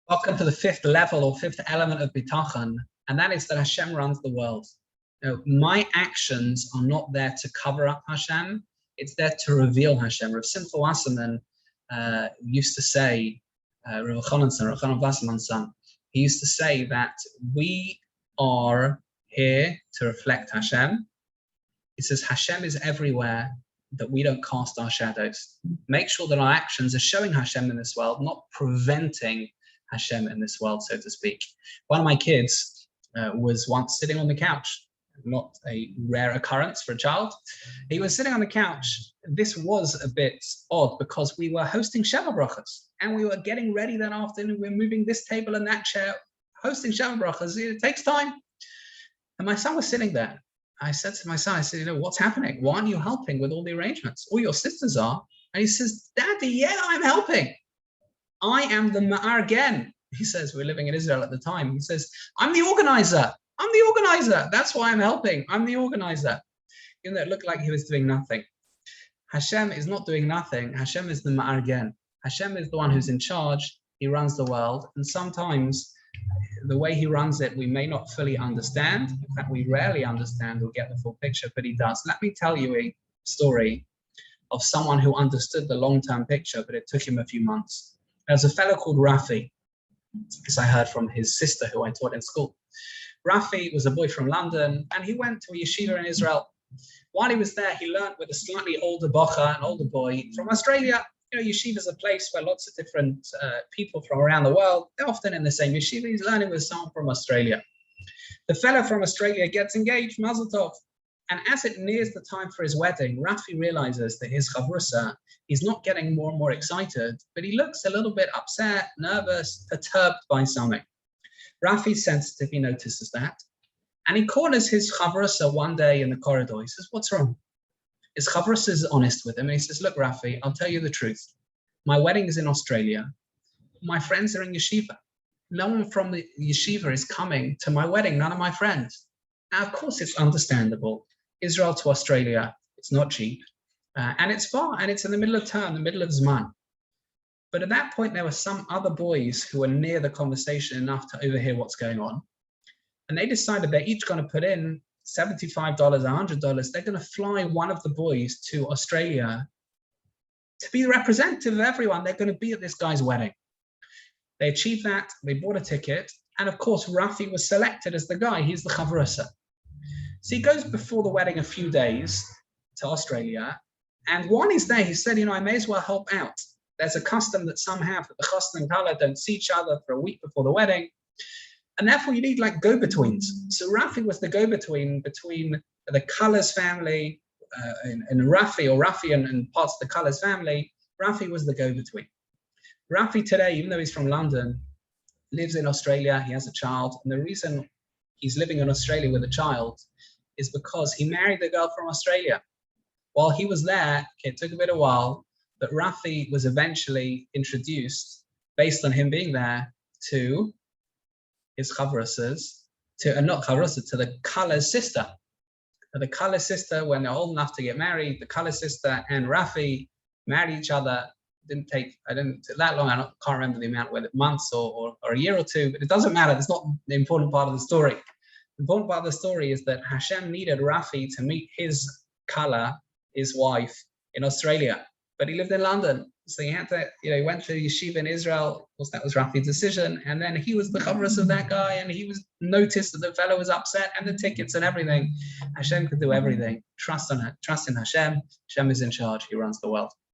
Welcome to the fifth level or fifth element of bitachon, and that is that Hashem runs the world. My actions are not there to cover up Hashem; it's there to reveal Hashem. Rav Simcha Wasserman used to say, Rav Chanan Wasserman's son, he used to say that we are here to reflect Hashem. He says Hashem is everywhere, that we don't cast our shadows. Make sure that our actions are showing Hashem in this world, not preventing Hashem in this world, so to speak. One of my kids was once sitting on the couch, not a rare occurrence for a child. He was sitting on the couch. This was a bit odd because we were hosting Sheva Brachas and we were getting ready that afternoon. We're moving this table and that chair, hosting Sheva Brachas. It takes time. And my son was sitting there. I said to my son, I said, what's happening? Why aren't you helping with all the arrangements? All your sisters are. And he says, Daddy, yeah, I'm helping. I am the ma'argen. He says, we're living in Israel at the time. He says, I'm the organizer. I'm the organizer. That's why I'm helping. I'm the organizer. Even though it looked like he was doing nothing. Hashem is not doing nothing. Hashem is the ma'argen. Hashem is the one who's in charge. He runs the world. And sometimes the way he runs it, we may not fully understand. In fact, we rarely understand or get the full picture, but he does. Let me tell you a story of someone who understood the long-term picture, but it took him a few months. There's a fellow called Rafi, as I heard from his sister who I taught in school. Rafi was a boy from London, and he went to a yeshiva in Israel. While he was there, he learned with a slightly older bocha, an older boy from Australia. Yeshiva is a place where lots of different people from around the world, they're often in the same yeshiva. He's learning with someone from Australia. The fellow from Australia gets engaged, Mazel Tov. And as it nears the time for his wedding, Rafi realizes that his chavrusa is not getting more and more excited, but he looks a little bit upset, nervous, perturbed by something. Rafi's sensitive, he notices that. And he corners his chavrusa one day in the corridor. He says, what's wrong? His chavrusa is honest with him. And he says, look, Rafi, I'll tell you the truth. My wedding is in Australia. My friends are in yeshiva. No one from the yeshiva is coming to my wedding, none of my friends. Now, of course, it's understandable. Israel to Australia, it's not cheap. And it's far, and it's in the middle of term, the middle of Zman. But at that point, there were some other boys who were near the conversation enough to overhear what's going on. And they decided they're each going to put in $75, $100. They're going to fly one of the boys to Australia to be the representative of everyone. They're going to be at this guy's wedding. They achieved that. They bought a ticket. And of course, Rafi was selected as the guy. He's the chavrusa. So he goes before the wedding a few days to Australia. And while he's there, he said, I may as well help out. There's a custom that some have that the chassan and kala don't see each other for a week before the wedding. And therefore, you need like go-betweens. So Rafi was the go-between between the Kala's family and Rafi and parts of the Kala's family. Rafi was the go-between. Rafi today, even though he's from London, lives in Australia. He has a child. And the reason he's living in Australia with a child is because he married a girl from Australia. While he was there, it took a bit of a while, but Rafi was eventually introduced, based on him being there, to his chavrusas, to the Kala's sister. The Kala's sister, when they're old enough to get married, the Kala's sister and Rafi married each other. Didn't take that long. I can't remember the amount, whether months or a year or two, but it doesn't matter. That's not the important part of the story. The important part of the story is that Hashem needed Rafi to meet his Kala, his wife, in Australia, but he lived in London. So he had to, he went to yeshiva in Israel. Of course, that was Rafi's decision. And then he was the chavrus of that guy, and he was noticed that the fellow was upset, and the tickets and everything. Hashem could do everything. Trust in Hashem. Hashem is in charge. He runs the world.